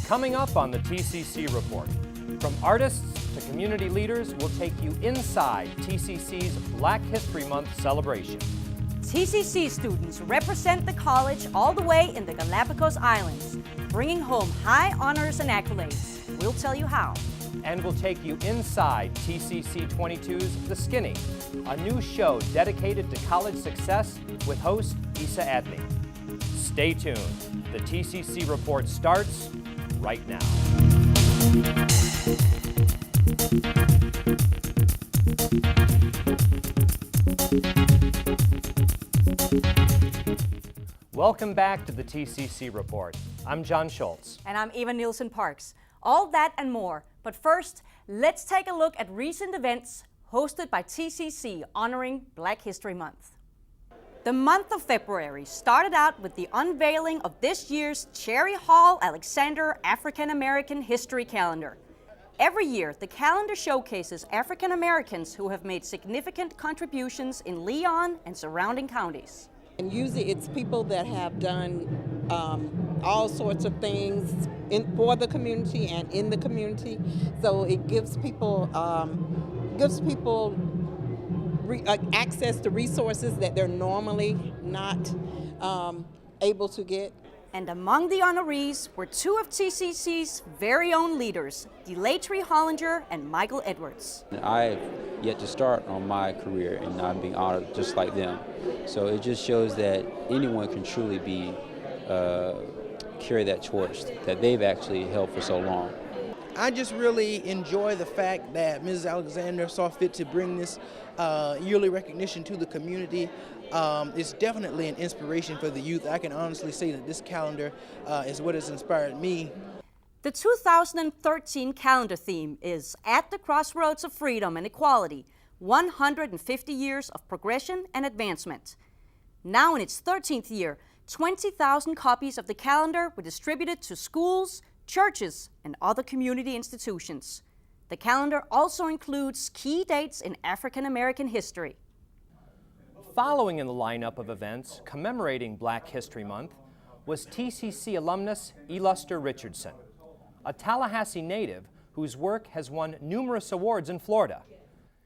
Coming up on the TCC Report, from artists to community leaders, we'll take you inside TCC's Black History Month celebration. TCC students represent the college all the way in the Galapagos Islands, bringing home high honors and accolades. We'll tell you how. And we'll take you inside TCC 22's The Skinny, a new show dedicated to college success with host Isa Adney. Stay tuned. The TCC Report starts right now. Welcome back to the TCC Report. I'm John Schultz. And I'm Eva Nielsen Parks. All that and more. But first, let's take a look at recent events hosted by TCC honoring Black History Month. The month of February started out with the unveiling of this year's Cherry Hall Alexander African American History Calendar. Every year, the calendar showcases African Americans who have made significant contributions in Leon and surrounding counties. And usually it's people that have done all sorts of things for the community and in the community. So it gives people access to resources that they're normally not able to get. And among the honorees were two of TCC's very own leaders, Delatry Hollinger and Michael Edwards. I've yet to start on my career and I'm being honored just like them. So it just shows that anyone can truly be carry that torch that they've actually held for so long. I just really enjoy the fact that Mrs. Alexander saw fit to bring this yearly recognition to the community. It's definitely an inspiration for the youth. I can honestly say that this calendar is what has inspired me. The 2013 calendar theme is At the Crossroads of Freedom and Equality, 150 years of progression and advancement. Now in its 13th year, 20,000 copies of the calendar were distributed to schools, churches, and other community institutions. The calendar also includes key dates in African American history. Following in the lineup of events commemorating Black History Month was TCC alumnus Eluster Richardson, a Tallahassee native whose work has won numerous awards in Florida.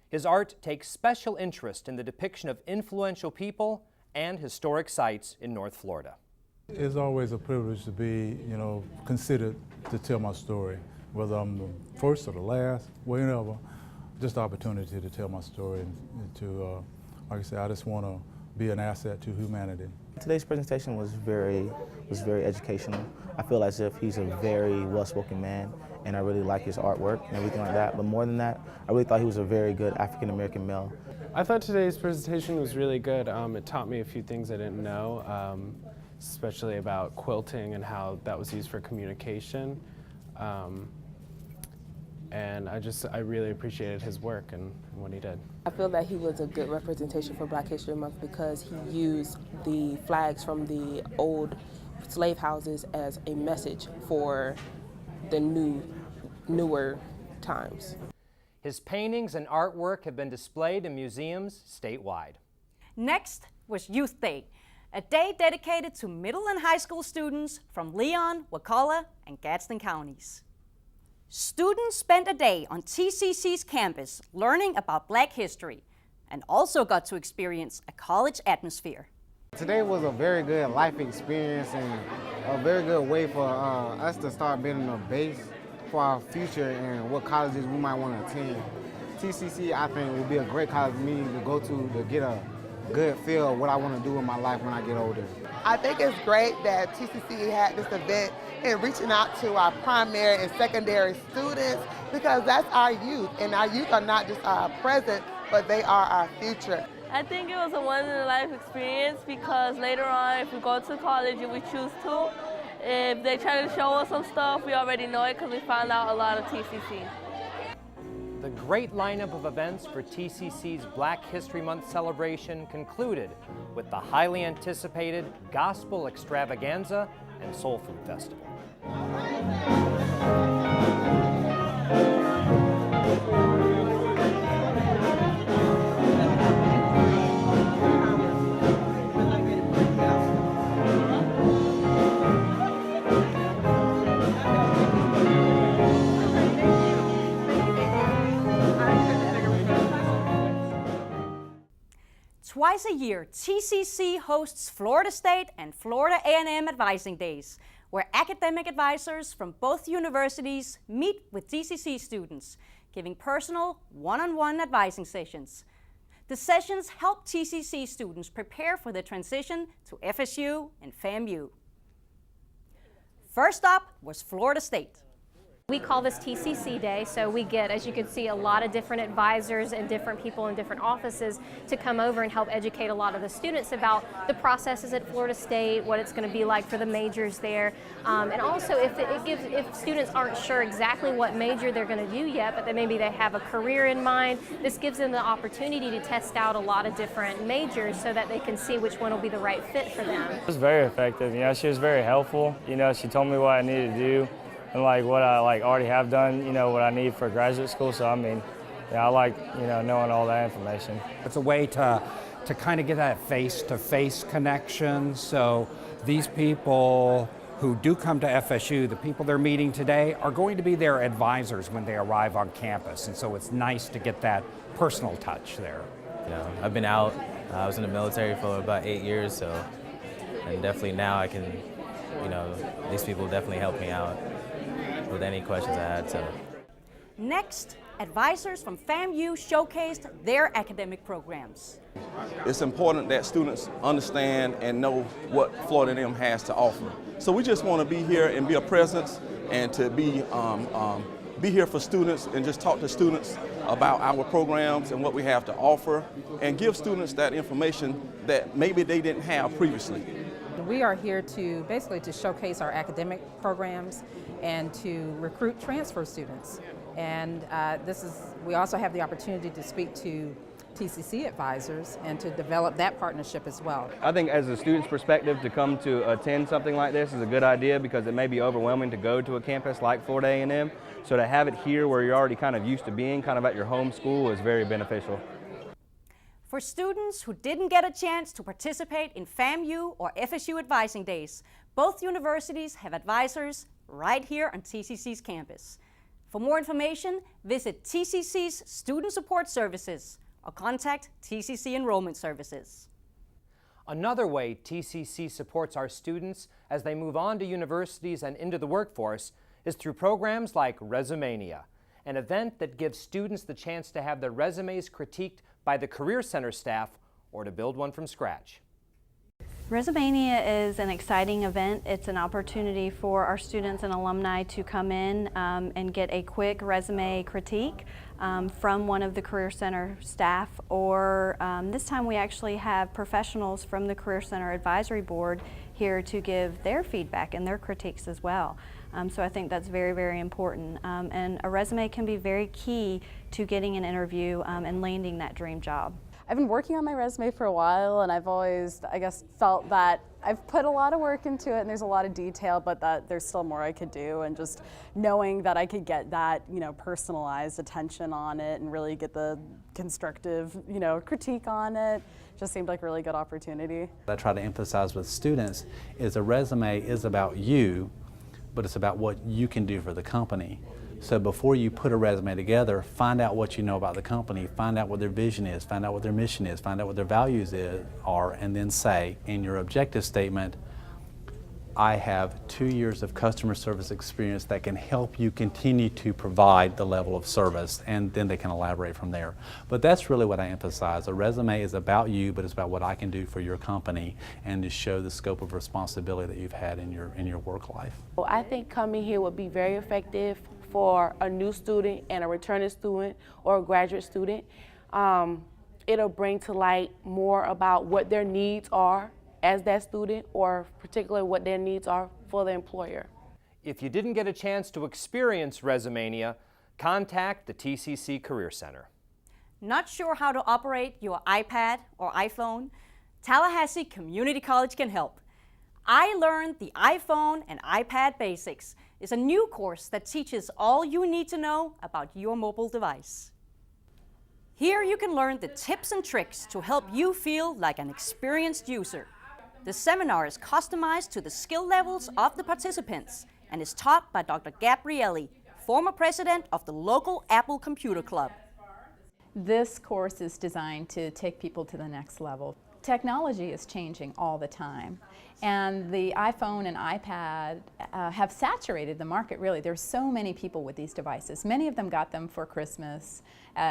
His art takes special interest in the depiction of influential people and historic sites in North Florida. It's always a privilege to be, considered to tell my story, whether I'm the first or the last, whenever. Just the opportunity to tell my story and to, like I said, I just want to be an asset to humanity. Today's presentation was very educational. I feel as if he's a very well-spoken man, and I really like his artwork and everything like that. But more than that, I really thought he was a very good African-American male. I thought today's presentation was really good. It taught me a few things I didn't know, especially about quilting and how that was used for communication. And I really appreciated his work and what he did. I feel that he was a good representation for Black History Month because he used the flags from the old slave houses as a message for the newer times. His paintings and artwork have been displayed in museums statewide. Next was Youth Day, a day dedicated to middle and high school students from Leon, Wakulla, and Gadsden counties. Students spent a day on TCC's campus learning about Black history and also got to experience a college atmosphere. Today was a very good life experience and a very good way for us to start building a base for our future and what colleges we might want to attend. TCC, I think, will be a great college for me to go to get a good feel of what I want to do in my life when I get older. I think it's great that TCC had this event and reaching out to our primary and secondary students because that's our youth, and our youth are not just our present, but they are our future. I think it was a once-in-a-life experience because later on, if we go to college and we choose to, if they try to show us some stuff, we already know it because we found out a lot of TCC. The great lineup of events for TCC's Black History Month celebration concluded with the highly anticipated Gospel Extravaganza and Soul Food Festival. Twice a year, TCC hosts Florida State and Florida A&M Advising Days, where academic advisors from both universities meet with TCC students, giving personal, one-on-one advising sessions. The sessions help TCC students prepare for the transition to FSU and FAMU. First up was Florida State. We call this TCC Day, so we get, as you can see, a lot of different advisors and different people in different offices to come over and help educate a lot of the students about the processes at Florida State, what it's going to be like for the majors there, and also if students aren't sure exactly what major they're going to do yet, but then maybe they have a career in mind, this gives them the opportunity to test out a lot of different majors so that they can see which one will be the right fit for them. It was very effective. She was very helpful. She told me what I needed to do and what I already have done, what I need for graduate school. So I like knowing all that information. It's a way to kind of get that face-to-face connection. So these people who do come to FSU, the people they're meeting today, are going to be their advisors when they arrive on campus. And so it's nice to get that personal touch there. I've been out. I was in the military for about 8 years, and definitely now I can, these people definitely help me out with any questions I had. So. Next, advisors from FAMU showcased their academic programs. It's important that students understand and know what Florida A&M has to offer. So we just want to be here and be a presence and to be here for students and just talk to students about our programs and what we have to offer and give students that information that maybe they didn't have previously. We are here to basically showcase our academic programs and to recruit transfer students. And we also have the opportunity to speak to TCC advisors and to develop that partnership as well. I think as a student's perspective, to come to attend something like this is a good idea because it may be overwhelming to go to a campus like Florida A&M. So to have it here where you're already kind of used to being, kind of at your home school, is very beneficial. For students who didn't get a chance to participate in FAMU or FSU Advising Days, both universities have advisors right here on TCC's campus. For more information, visit TCC's Student Support Services or contact TCC Enrollment Services. Another way TCC supports our students as they move on to universities and into the workforce is through programs like Resumania, an event that gives students the chance to have their resumes critiqued by the Career Center staff or to build one from scratch. Resumania is an exciting event. It's an opportunity for our students and alumni to come in and get a quick resume critique from one of the Career Center staff, or this time we actually have professionals from the Career Center Advisory Board here to give their feedback and their critiques as well. So I think that's very, very important. And a resume can be very key to getting an interview and landing that dream job. I've been working on my resume for a while, and I've always, felt that I've put a lot of work into it and there's a lot of detail, but that there's still more I could do, and just knowing that I could get that, personalized attention on it and really get the constructive, critique on it just seemed like a really good opportunity. What I try to emphasize with students is a resume is about you, but it's about what you can do for the company. So before you put a resume together, find out what you know about the company, find out what their vision is, find out what their mission is, find out what their values are, and then say in your objective statement, I have 2 years of customer service experience that can help you continue to provide the level of service, and then they can elaborate from there. But that's really what I emphasize. A resume is about you, but it's about what I can do for your company and to show the scope of responsibility that you've had in your work life. Well, I think coming here would be very effective for a new student and a returning student or a graduate student. It'll bring to light more about what their needs are as that student, or particularly what their needs are for the employer. If you didn't get a chance to experience Resumania, contact the TCC Career Center. Not sure how to operate your iPad or iPhone? Tallahassee Community College can help. I Learned the iPhone and iPad Basics is a new course that teaches all you need to know about your mobile device. Here you can learn the tips and tricks to help you feel like an experienced user. The seminar is customized to the skill levels of the participants and is taught by Dr. Gabrielli, former president of the local Apple Computer Club. This course is designed to take people to the next level. Technology is changing all the time, and the iPhone and iPad have saturated the market, really. There's so many people with these devices. Many of them got them for Christmas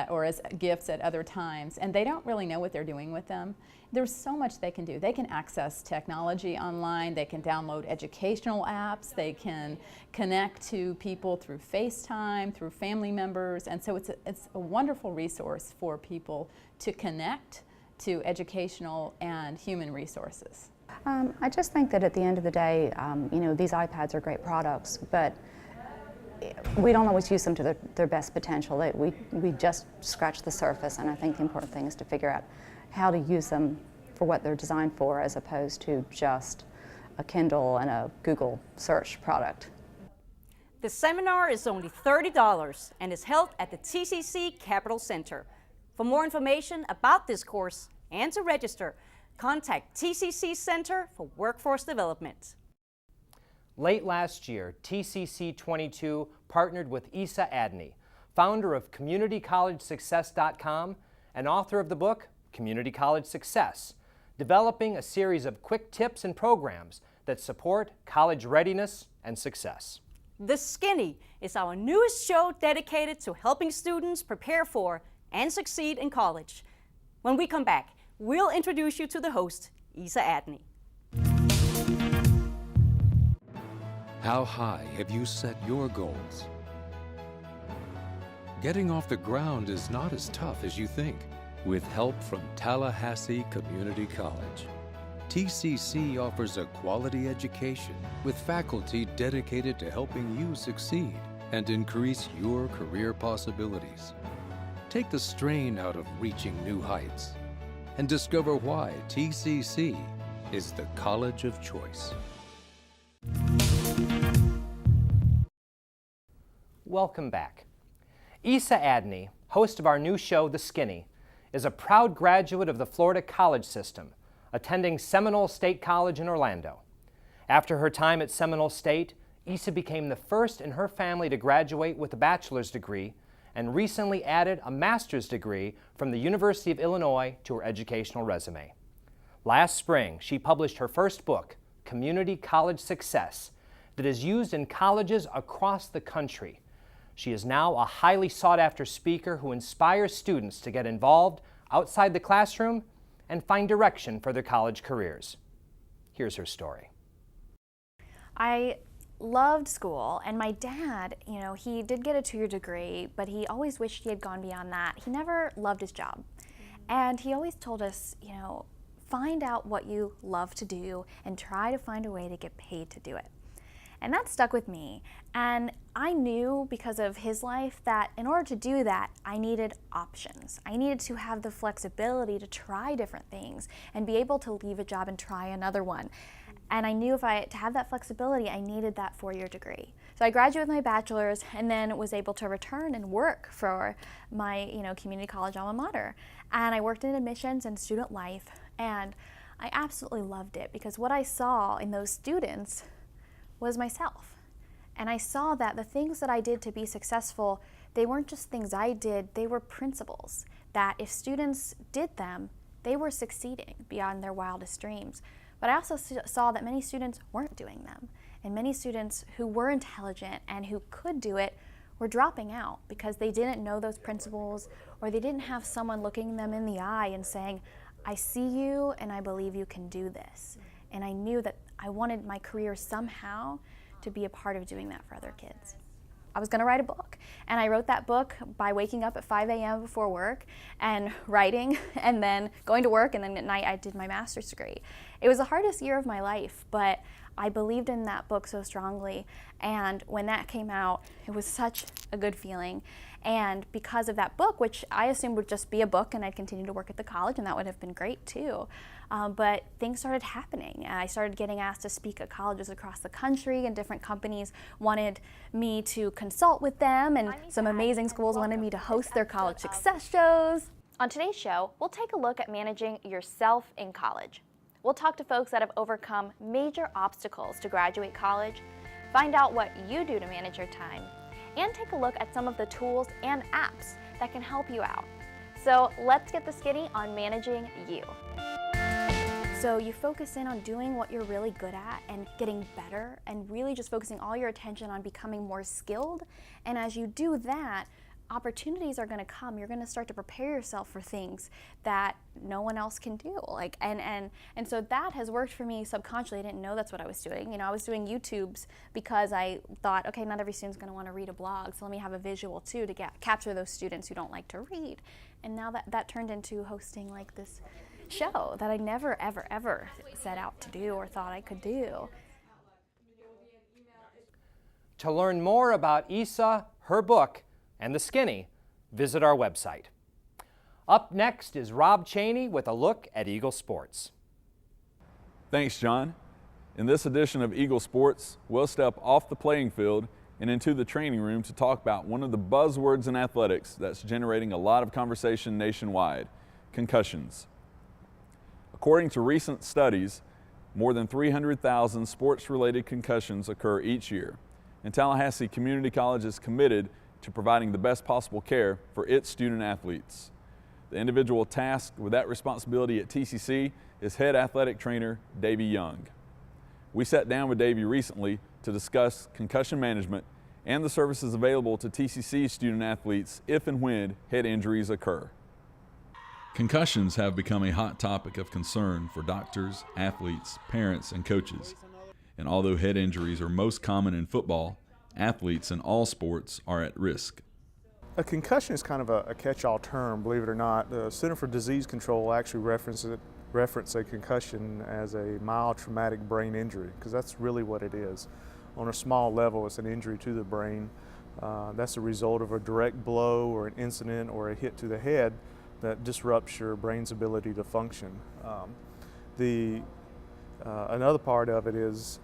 or as gifts at other times, and they don't really know what they're doing with them. There's so much they can do. They can access technology online, they can download educational apps, they can connect to people through FaceTime, through family members, and so it's a wonderful resource for people to connect to educational and human resources. I just think that at the end of the day, you know, these iPads are great products, but we don't always use them to their best potential. We just scratch the surface, and I think the important thing is to figure out how to use them for what they're designed for, as opposed to just a Kindle and a Google search product. The seminar is only $30 and is held at the TCC Capital Center. For more information about this course and to register, contact TCC Center for Workforce Development. Late last year, TCC 22 partnered with Isa Adney, founder of CommunityCollegeSuccess.com and author of the book Community College Success, developing a series of quick tips and programs that support college readiness and success. The Skinny is our newest show dedicated to helping students prepare for and succeed in college. When we come back, we'll introduce you to the host, Isa Adney. How high have you set your goals? Getting off the ground is not as tough as you think. With help from Tallahassee Community College, TCC offers a quality education with faculty dedicated to helping you succeed and increase your career possibilities. Take the strain out of reaching new heights and discover why TCC is the college of choice. Welcome back. Isa Adney, host of our new show, The Skinny, is a proud graduate of the Florida college system, attending Seminole State College in Orlando. After her time at Seminole State, Isa became the first in her family to graduate with a bachelor's degree and recently added a master's degree from the University of Illinois to her educational resume. Last spring, she published her first book, Community College Success, that is used in colleges across the country. She is now a highly sought-after speaker who inspires students to get involved outside the classroom and find direction for their college careers. Here's her story. I loved school, and my dad, you know, he did get a 2-year degree, but he always wished he had gone beyond that. He never loved his job. And he always told us, you know, find out what you love to do and try to find a way to get paid to do it. And that stuck with me. And I knew because of his life that in order to do that, I needed options. I needed to have the flexibility to try different things and be able to leave a job and try another one. And I knew to have that flexibility, I needed that 4-year degree. So I graduated with my bachelor's and then was able to return and work for my, community college alma mater. And I worked in admissions and student life, and I absolutely loved it because what I saw in those students was myself. And I saw that the things that I did to be successful, they weren't just things I did, they were principles that if students did them, they were succeeding beyond their wildest dreams. But I also saw that many students weren't doing them. And many students who were intelligent and who could do it were dropping out because they didn't know those principles, or they didn't have someone looking them in the eye and saying, I see you and I believe you can do this. And I knew that I wanted my career somehow to be a part of doing that for other kids. I was going to write a book, and I wrote that book by waking up at 5 a.m. before work and writing, and then going to work, and then at night I did my master's degree. It was the hardest year of my life, but I believed in that book so strongly, and when that came out, it was such a good feeling. And because of that book, which I assumed would just be a book and I'd continue to work at the college, and that would have been great too, but things started happening. I started getting asked to speak at colleges across the country, and different companies wanted me to consult with them, and some amazing schools wanted me to host their college success shows. On today's show, we'll take a look at managing yourself in college. We'll talk to folks that have overcome major obstacles to graduate college, find out what you do to manage your time, and take a look at some of the tools and apps that can help you out. So let's get the skinny on managing you. So you focus in on doing what you're really good at and getting better and really just focusing all your attention on becoming more skilled. And as you do that, opportunities are going to come. You're going to start to prepare yourself for things that no one else can do. And so that has worked for me subconsciously. I didn't know that's what I was doing. You know, I was doing YouTubes because I thought, okay, not every student's going to want to read a blog, so let me have a visual too to capture those students who don't like to read. And now that turned into hosting like this show that I never, ever, ever set out to do or thought I could do. To learn more about Isa, her book, and the skinny, visit our website. Up next is Rob Cheney with a look at Eagle Sports. Thanks, John. In this edition of Eagle Sports, we'll step off the playing field and into the training room to talk about one of the buzzwords in athletics that's generating a lot of conversation nationwide: concussions. According to recent studies, more than 300,000 sports-related concussions occur each year, and Tallahassee Community College is committed to providing the best possible care for its student athletes. The individual tasked with that responsibility at TCC is head athletic trainer Davey Young. We sat down with Davey recently to discuss concussion management and the services available to TCC student athletes if and when head injuries occur. Concussions have become a hot topic of concern for doctors, athletes, parents, and coaches. And although head injuries are most common in football, athletes in all sports are at risk. A concussion is kind of a catch-all term, believe it or not. The Center for Disease Control actually reference a concussion as a mild traumatic brain injury, because that's really what it is. On a small level, it's an injury to the brain. That's a result of a direct blow or an incident or a hit to the head that disrupts your brain's ability to function. Another part of it is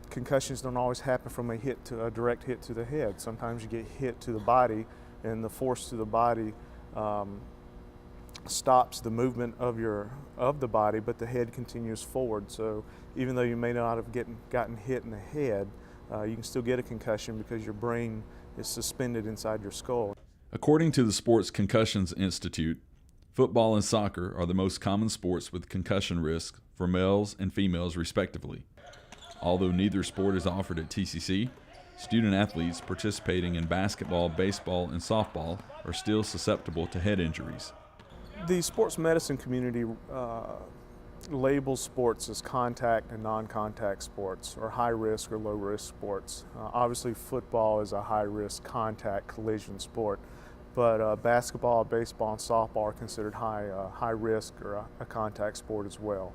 concussions don't always happen from a direct hit to the head. Sometimes you get hit to the body, and the force to the body stops the movement of the body, but the head continues forward. So even though you may not have gotten hit in the head, you can still get a concussion because your brain is suspended inside your skull. According to the Sports Concussions Institute, football and soccer are the most common sports with concussion risk for males and females respectively. Although neither sport is offered at TCC, student athletes participating in basketball, baseball, and softball are still susceptible to head injuries. The sports medicine community labels sports as contact and non-contact sports, or high-risk or low-risk sports. Obviously, football is a high-risk contact collision sport, but basketball, baseball, and softball are considered high-risk or a contact sport as well.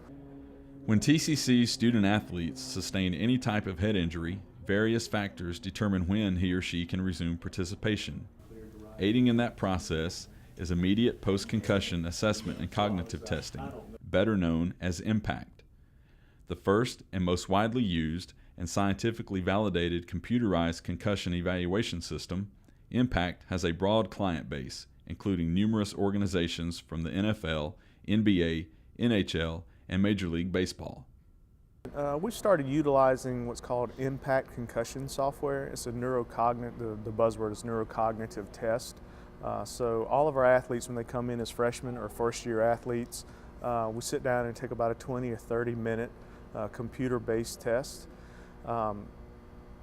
When TCC student athletes sustain any type of head injury, various factors determine when he or she can resume participation. Aiding in that process is immediate post-concussion assessment and cognitive testing, better known as IMPACT. The first and most widely used and scientifically validated computerized concussion evaluation system, IMPACT has a broad client base, including numerous organizations from the NFL, NBA, NHL, and Major League Baseball. We started utilizing what's called IMPACT concussion software. It's a neurocognitive, the buzzword is neurocognitive test. So all of our athletes, when they come in as freshmen or first-year athletes, we sit down and take about a 20 or 30-minute computer-based test.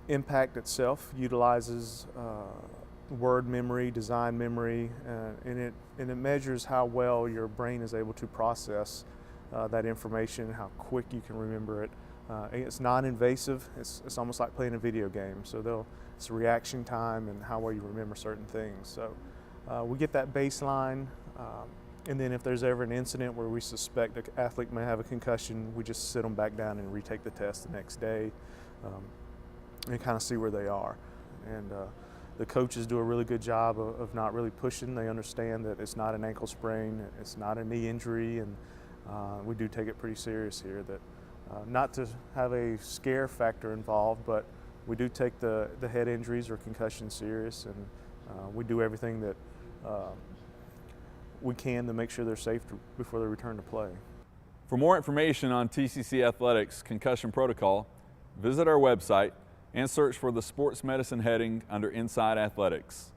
IMPACT itself utilizes word memory, design memory, and it measures how well your brain is able to process that information, how quick you can remember it. It's non-invasive. It's almost like playing a video game. So it's reaction time and how well you remember certain things. So we get that baseline, and then if there's ever an incident where we suspect an athlete may have a concussion, we just sit them back down and retake the test the next day and kind of see where they are. And the coaches do a really good job of not really pushing. They understand that it's not an ankle sprain, it's not a knee injury, and we do take it pretty serious here. That not to have a scare factor involved, but we do take the head injuries or concussions serious, and we do everything that we can to make sure they're safe before they return to play. For more information on TCC Athletics concussion protocol, visit our website and search for the sports medicine heading under Inside Athletics.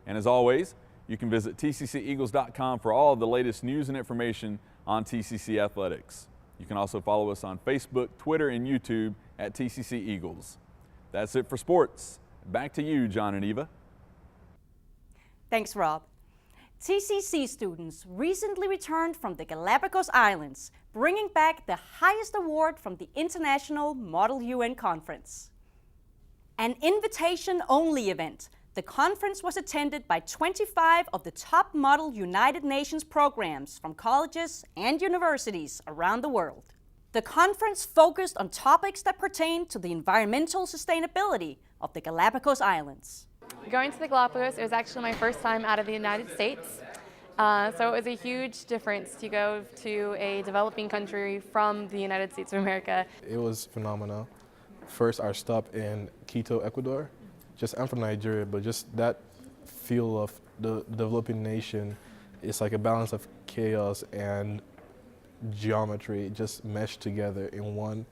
And as always, You can visit tcceagles.com for all of the latest news and information on TCC Athletics. You can also follow us on Facebook, Twitter, and YouTube at TCC Eagles. That's it for sports. Back to you, John and Eva. Thanks, Rob. TCC students recently returned from the Galapagos Islands, bringing back the highest award from the International Model UN Conference. An invitation-only event, the conference was attended by 25 of the top model United Nations programs from colleges and universities around the world. The conference focused on topics that pertain to the environmental sustainability of the Galapagos Islands. Going to the Galapagos, it was actually my first time out of the United States. So it was a huge difference to go to a developing country from the United States of America. It was phenomenal. First, our stop in Quito, Ecuador. I'm from Nigeria, but just that feel of the developing nation, it's like a balance of chaos and geometry just meshed together in one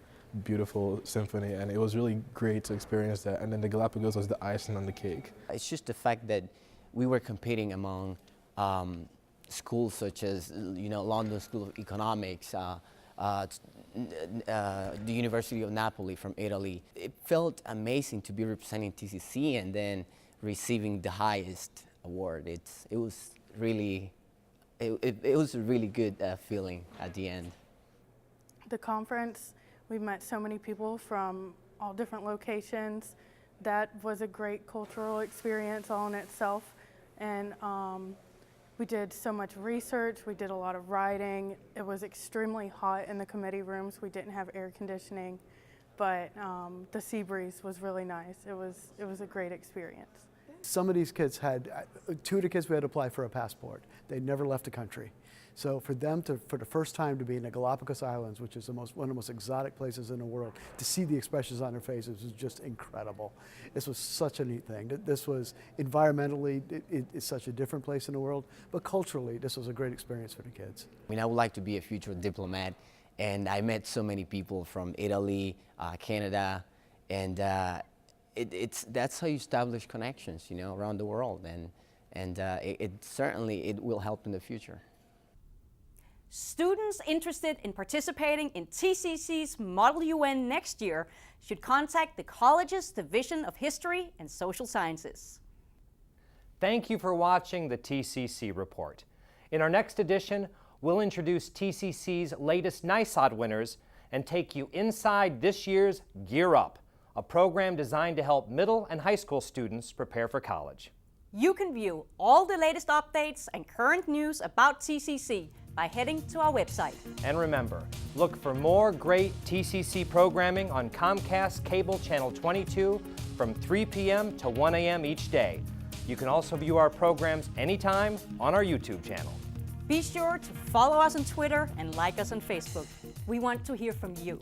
beautiful symphony, and it was really great to experience that. And then the Galapagos was the icing on the cake. It's just the fact that we were competing among schools such as, London School of Economics, the University of Napoli from Italy. It felt amazing to be representing TCC and then receiving the highest award. It was really a really good feeling at the end. The conference, we met so many people from all different locations. That was a great cultural experience all in itself. And we did so much research, we did a lot of writing. It was extremely hot in the committee rooms. We didn't have air conditioning, but the sea breeze was really nice. It was a great experience. Some of these kids had, 2 of the kids we had to apply for a passport. They'd never left the country. So for them to, for the first time, to be in the Galapagos Islands, which is one of the most exotic places in the world, to see the expressions on their faces was just incredible. This was such a neat thing. This was environmentally, it's such a different place in the world, but culturally, this was a great experience for the kids. I mean, I would like to be a future diplomat, and I met so many people from Italy, Canada, and that's how you establish connections, around the world, and it certainly will help in the future. Students interested in participating in TCC's Model UN next year should contact the college's Division of History and Social Sciences. Thank you for watching the TCC Report. In our next edition, we'll introduce TCC's latest NISOD winners and take you inside this year's Gear Up, a program designed to help middle and high school students prepare for college. You can view all the latest updates and current news about TCC by heading to our website. And remember, look for more great TCC programming on Comcast Cable Channel 22 from 3 p.m. to 1 a.m. each day. You can also view our programs anytime on our YouTube channel. Be sure to follow us on Twitter and like us on Facebook. We want to hear from you.